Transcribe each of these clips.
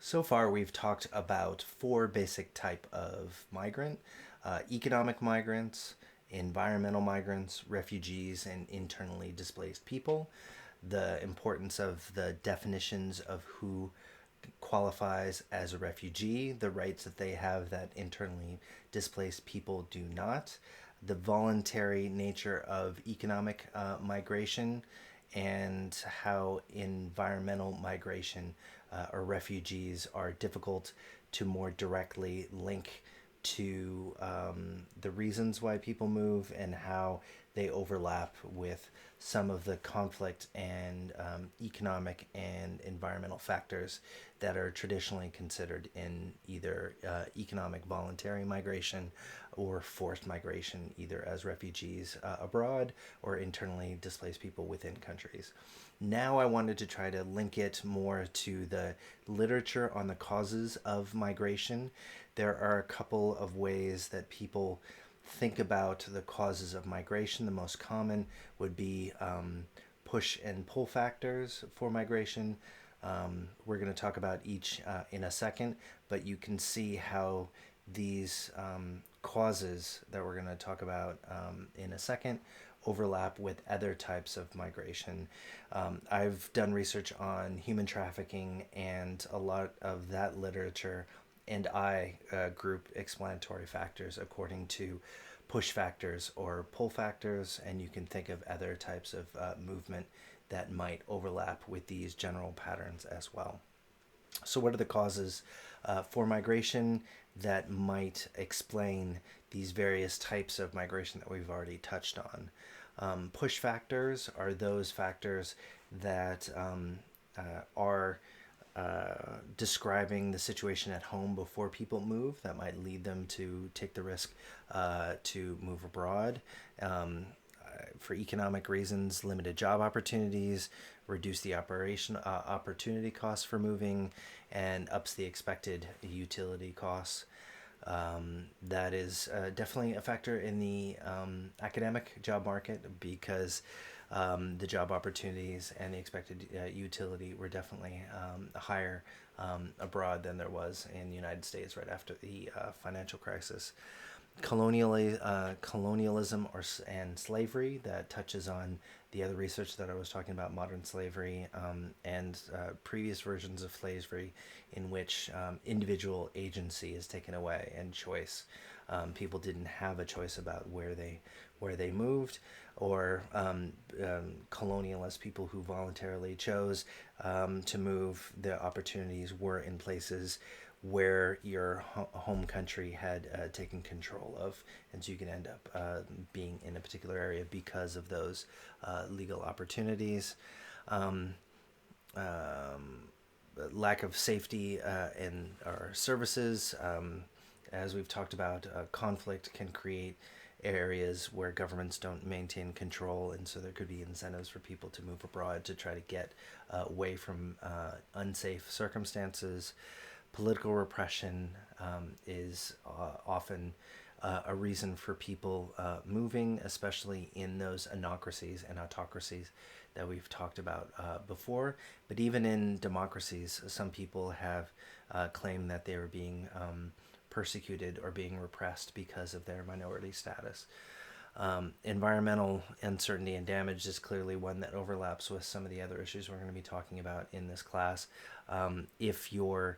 So far, we've talked about four basic type of migrant: economic migrants, environmental migrants, refugees, and internally displaced people. The importance of the definitions of who qualifies as a refugee, the rights that they have that internally displaced people do not, the voluntary nature of economic migration, and how environmental migration or refugees are difficult to more directly link to the reasons why people move and how they overlap with some of the conflict and economic and environmental factors that are traditionally considered in either economic voluntary migration or forced migration, either as refugees abroad or internally displaced people within countries. Now, I wanted to try to link it more to the literature on the causes of migration. There are a couple of ways that people think about the causes of migration. The most common would be push and pull factors for migration. We're going to talk about each in a second, but you can see how these causes that we're going to talk about in a second overlap with other types of migration. I've done research on human trafficking, and a lot of that literature and I group explanatory factors according to push factors or pull factors, and you can think of other types of movement that might overlap with these general patterns as well. So, what are the causes for migration that might explain these various types of migration that we've already touched on? Push factors are those factors that are describing the situation at home before people move that might lead them to take the risk to move abroad. For economic reasons, limited job opportunities, reduce the opportunity costs for moving, and ups the expected utility costs. That is definitely a factor in the academic job market because the job opportunities and the expected utility were definitely higher abroad than there was in the United States right after the financial crisis. Colonialism and slavery, that touches on the other research that I was talking about, modern slavery and previous versions of slavery in which individual agency is taken away and choice. People didn't have a choice about where they moved, or colonialist people who voluntarily chose to move. The opportunities were in places where your home country had taken control of, and so you can end up being in a particular area because of those legal opportunities. Lack of safety in our services. As we've talked about, conflict can create areas where governments don't maintain control, and so there could be incentives for people to move abroad to try to get away from unsafe circumstances. Political repression is often a reason for people moving, especially in those anocracies and autocracies that we've talked about before. But even in democracies, some people have claimed that they were being persecuted or being repressed because of their minority status. Environmental uncertainty and damage is clearly one that overlaps with some of the other issues we're going to be talking about in this class. If you're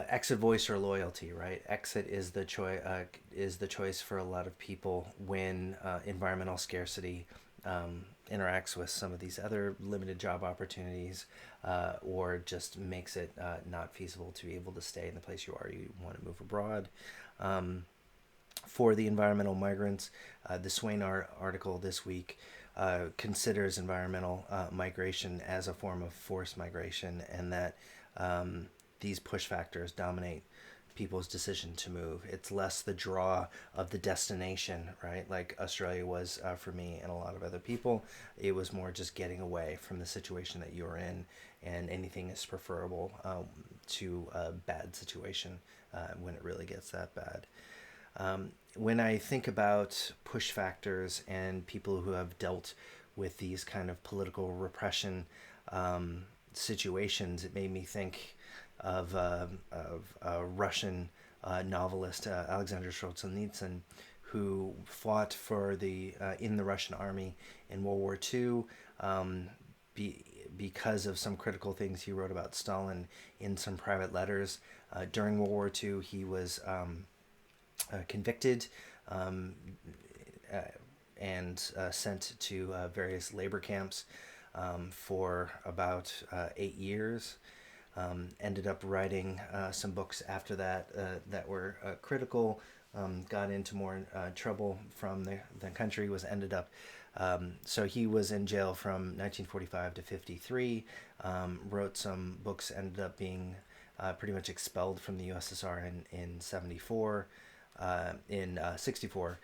exit, voice, or loyalty, right? Exit is the choice for a lot of people when environmental scarcity interacts with some of these other limited job opportunities, or just makes it not feasible to be able to stay in the place you are. You want to move abroad. For the environmental migrants, the Swain article this week considers environmental migration as a form of forced migration, and that these push factors dominate people's decision to move. It's less the draw of the destination, right? Like Australia was for me and a lot of other people. It was more just getting away from the situation that you're in, and anything is preferable to a bad situation when it really gets that bad. When I think about push factors and people who have dealt with these kind of political repression situations, it made me think of Russian novelist Aleksandr Solzhenitsyn, who fought for the in the Russian army in World War II. Because of some critical things he wrote about Stalin in some private letters during World War II, he was convicted um, uh, and sent to various labor camps for about 8 years. Ended up writing some books after that that were critical. Got into more trouble from the country. Was ended up. So he was in jail from 1945 to 53. Wrote some books. Ended up being pretty much expelled from the USSR in 74. In 64.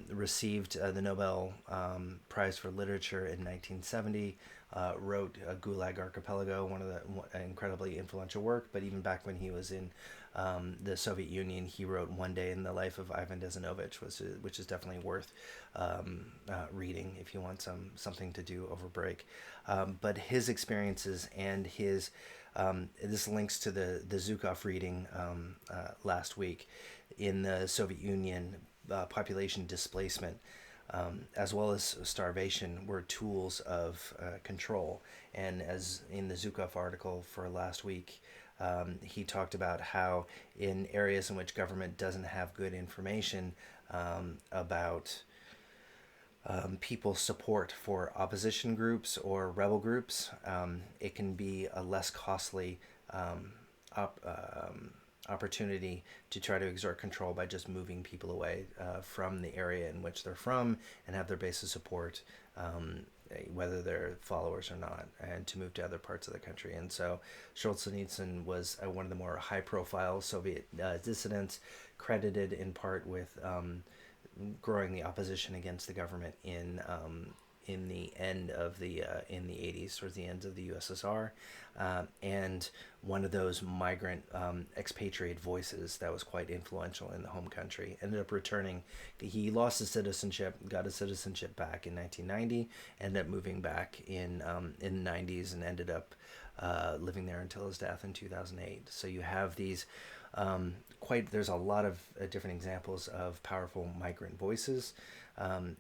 Received the Nobel Prize for Literature in 1970. Wrote Gulag Archipelago, one of the incredibly influential work. But even back when he was in the Soviet Union, he wrote One Day in the Life of Ivan Desanovich, which is definitely worth reading if you want something to do over break. But his experiences and his this links to the Zukov reading last week in the Soviet Union. Population displacement, as well as starvation, were tools of control. And as in the Zukov article for last week, he talked about how in areas in which government doesn't have good information about people's support for opposition groups or rebel groups, it can be a less costly op- opportunity to try to exert control by just moving people away from the area in which they're from and have their base of support, whether they're followers or not, and to move to other parts of the country. And so Solzhenitsyn was one of the more high-profile Soviet dissidents, credited in part with growing the opposition against the government in the end of the in the 80s, towards the end of the USSR, and one of those migrant expatriate voices that was quite influential in the home country. Ended up returning. He lost his citizenship, got his citizenship back in 1990, ended up moving back in the 90s, and ended up living there until his death in 2008. So you have these there's a lot of different examples of powerful migrant voices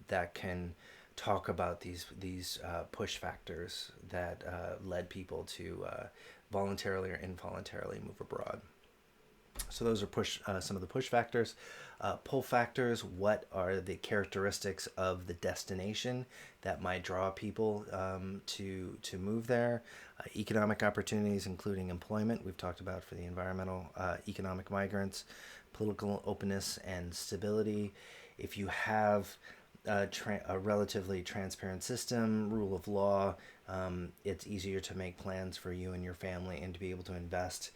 that can talk about these push factors that led people to voluntarily or involuntarily move abroad. So those are some of the push factors. Pull factors: what are the characteristics of the destination that might draw people to move there? Economic opportunities, including employment, we've talked about for the environmental economic migrants. Political openness and stability. If you have a relatively transparent system, rule of law, it's easier to make plans for you and your family and to be able to invest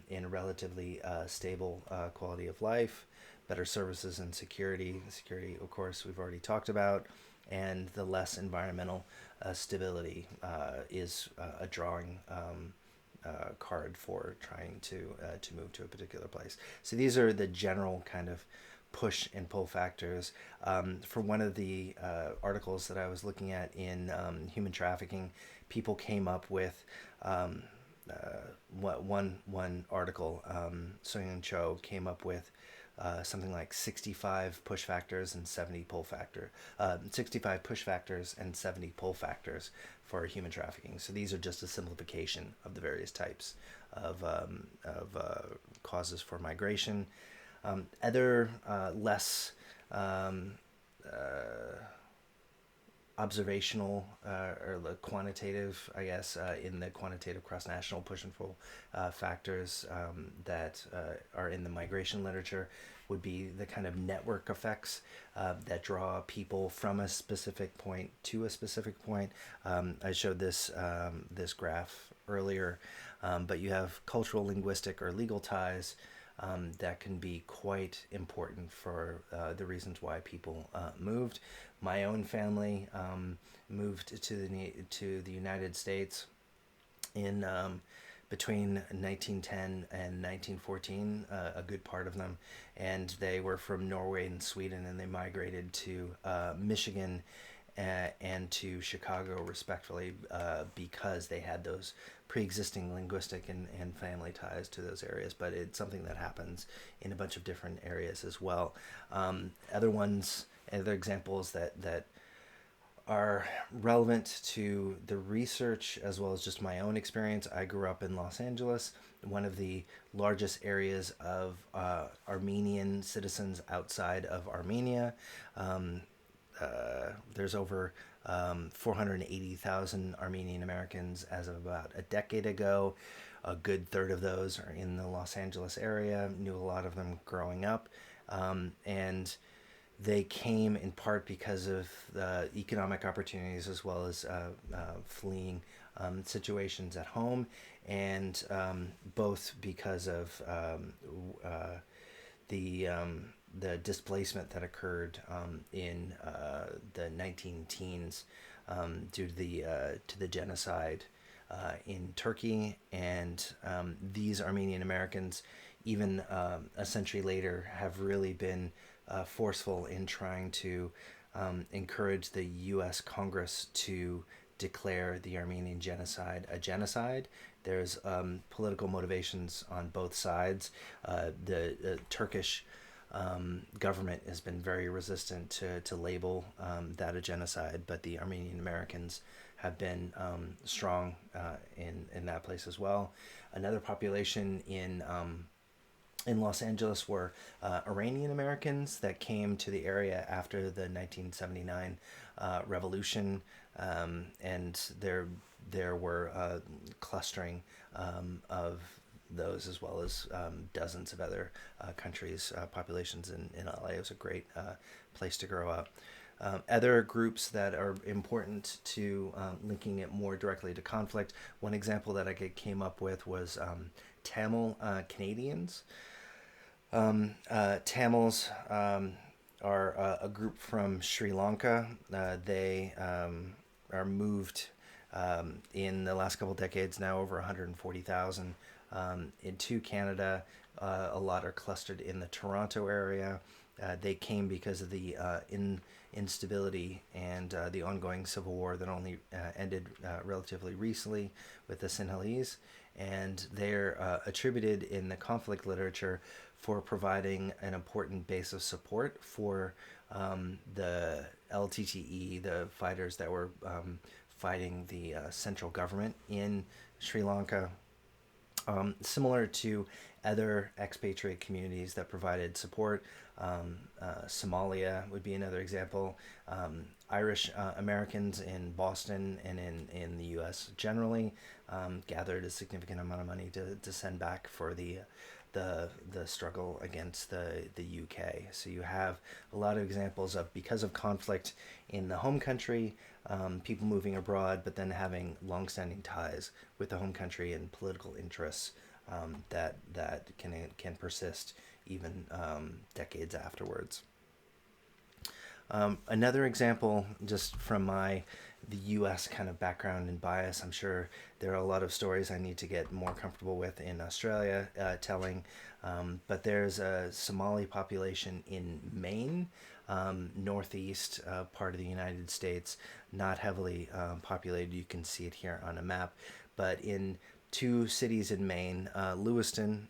in a relatively stable quality of life, better services and security. Security, of course, we've already talked about, and the less environmental stability is a drawing card for trying to move to a particular place. So these are the general kind of push and pull factors. For one of the articles that I was looking at in human trafficking, people came up with one article. Soyoung Cho came up with something like 65 push factors and 70 pull factor. 65 push factors and 70 pull factors for human trafficking. So these are just a simplification of the various types of causes for migration. Other less observational or the quantitative, I guess, in the quantitative cross-national push and pull factors that are in the migration literature would be the kind of network effects that draw people from a specific point to a specific point. I showed this graph earlier, but you have cultural, linguistic, or legal ties that can be quite important for the reasons why people moved. My own family moved to the United States in between 1910 and 1914, a good part of them, and they were from Norway and Sweden, and they migrated to Michigan and to Chicago, respectfully, because they had those pre-existing linguistic and family ties to those areas. But it's something that happens in a bunch of different areas as well. Other examples that are relevant to the research as well as just my own experience. I grew up in Los Angeles, one of the largest areas of Armenian citizens outside of Armenia. There's over 480,000 Armenian Americans as of about a decade ago. A good third of those are in the Los Angeles area. Knew a lot of them growing up. And they came in part because of the economic opportunities as well as fleeing situations at home, and both because of the displacement that occurred in the 19 teens due to the genocide in Turkey, and these Armenian Americans, even a century later, have really been forceful in trying to encourage the U.S. Congress to declare the Armenian genocide a genocide. There's political motivations on both sides. The Turkish government has been very resistant to label that a genocide, but the Armenian Americans have been strong in that place as well. Another population in Los Angeles were Iranian Americans that came to the area after the 1979 revolution, and there were clustering of those as well as dozens of other countries' populations in LA. It was a great place to grow up. Other groups that are important to linking it more directly to conflict. One example that I came up with was Tamil Canadians. Tamils are a group from Sri Lanka. They are moved in the last couple decades, now over 140,000 into Canada. A lot are clustered in the Toronto area. They came because of the instability and the ongoing civil war that only ended relatively recently with the Sinhalese, and they're attributed in the conflict literature for providing an important base of support for the LTTE, the fighters that were fighting the central government in Sri Lanka. Similar to other expatriate communities that provided support. Somalia would be another example. Irish Americans in Boston and in the U.S. generally gathered a significant amount of money to send back for the struggle against the UK. So you have a lot of examples of, because of conflict in the home country, people moving abroad, but then having longstanding ties with the home country and political interests that can persist even decades afterwards. Another example, just from the U.S. kind of background and bias, I'm sure there are a lot of stories I need to get more comfortable with in Australia telling, but there's a Somali population in Maine, northeast part of the United States, not heavily populated. You can see it here on a map, but in two cities in Maine, Lewiston,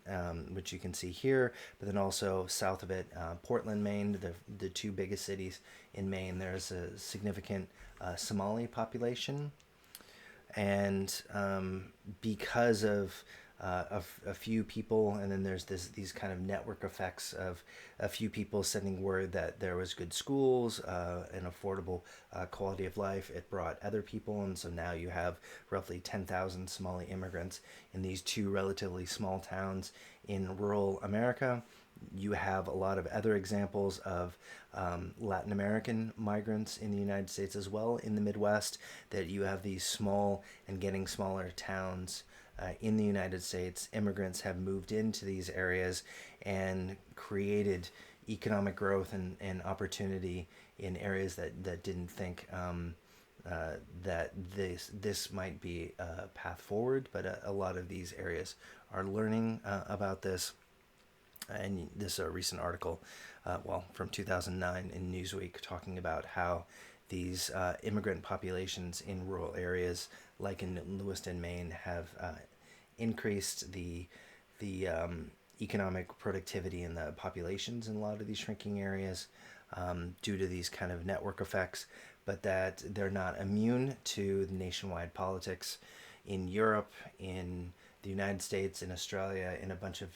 which you can see here, but then also south of it, Portland, Maine, the two biggest cities in Maine. There's a significant Somali population, and because of a few people, and then there's these kind of network effects of a few people sending word that there was good schools, an affordable quality of life. It brought other people, and so now you have roughly 10,000 Somali immigrants in these two relatively small towns in rural America. You have a lot of other examples of Latin American migrants in the United States as well, in the Midwest, that you have these small and getting smaller towns in the United States. Immigrants have moved into these areas and created economic growth and opportunity in areas that didn't think that this might be a path forward, but a lot of these areas are learning about this. And this is a recent article, from 2009 in Newsweek, talking about how these immigrant populations in rural areas, like in Lewiston, Maine, have increased the economic productivity in the populations in a lot of these shrinking areas due to these kind of network effects, but that they're not immune to the nationwide politics in Europe, in the United States, in Australia, in a bunch of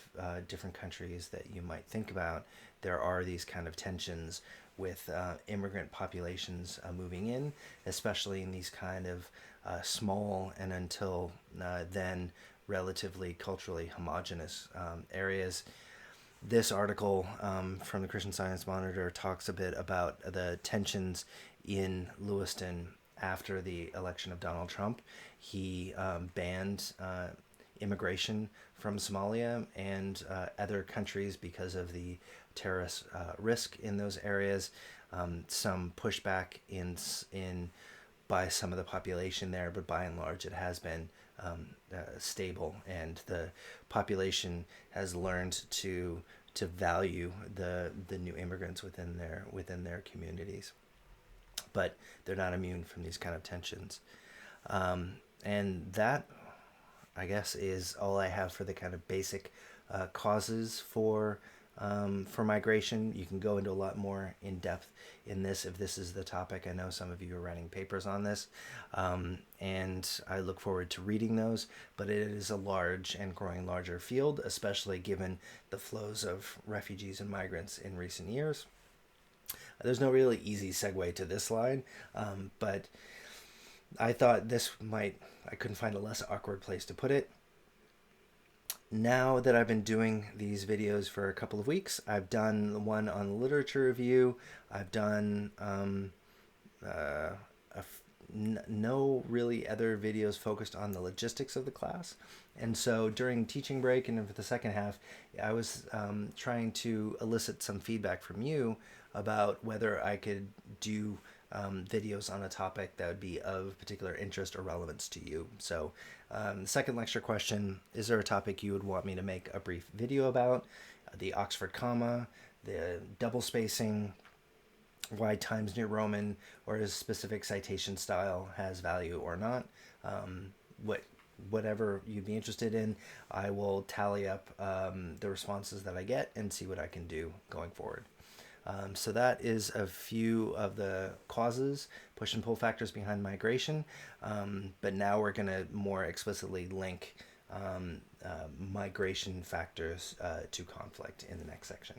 different countries that you might think about. There are these kind of tensions with immigrant populations moving in, especially in these kind of small and until then relatively culturally homogenous areas. This article from the Christian Science Monitor talks a bit about the tensions in Lewiston after the election of Donald Trump. He banned immigration from Somalia and other countries because of the terrorist risk in those areas. Some pushback in by some of the population there, but by and large, it has been stable, and the population has learned to value the new immigrants within their communities. But they're not immune from these kind of tensions, and that, I guess, is all I have for the kind of basic causes for migration. You can go into a lot more in depth in this if this is the topic. I know some of you are writing papers on this, and I look forward to reading those, but it is a large and growing larger field, especially given the flows of refugees and migrants in recent years. There's no really easy segue to this slide, but I thought I couldn't find a less awkward place to put it. Now that I've been doing these videos for a couple of weeks, I've done one on literature review. I've done no really other videos focused on the logistics of the class. And so during teaching break and for the second half, I was trying to elicit some feedback from you about whether I could do videos on a topic that would be of particular interest or relevance to you. So the second lecture question: is there a topic you would want me to make a brief video about? The Oxford comma, the double spacing, why Times New Roman or a specific citation style has value or not. Whatever you'd be interested in, I will tally up the responses that I get and see what I can do going forward. So that is a few of the causes, push and pull factors behind migration. But now we're going to more explicitly link migration factors to conflict in the next section.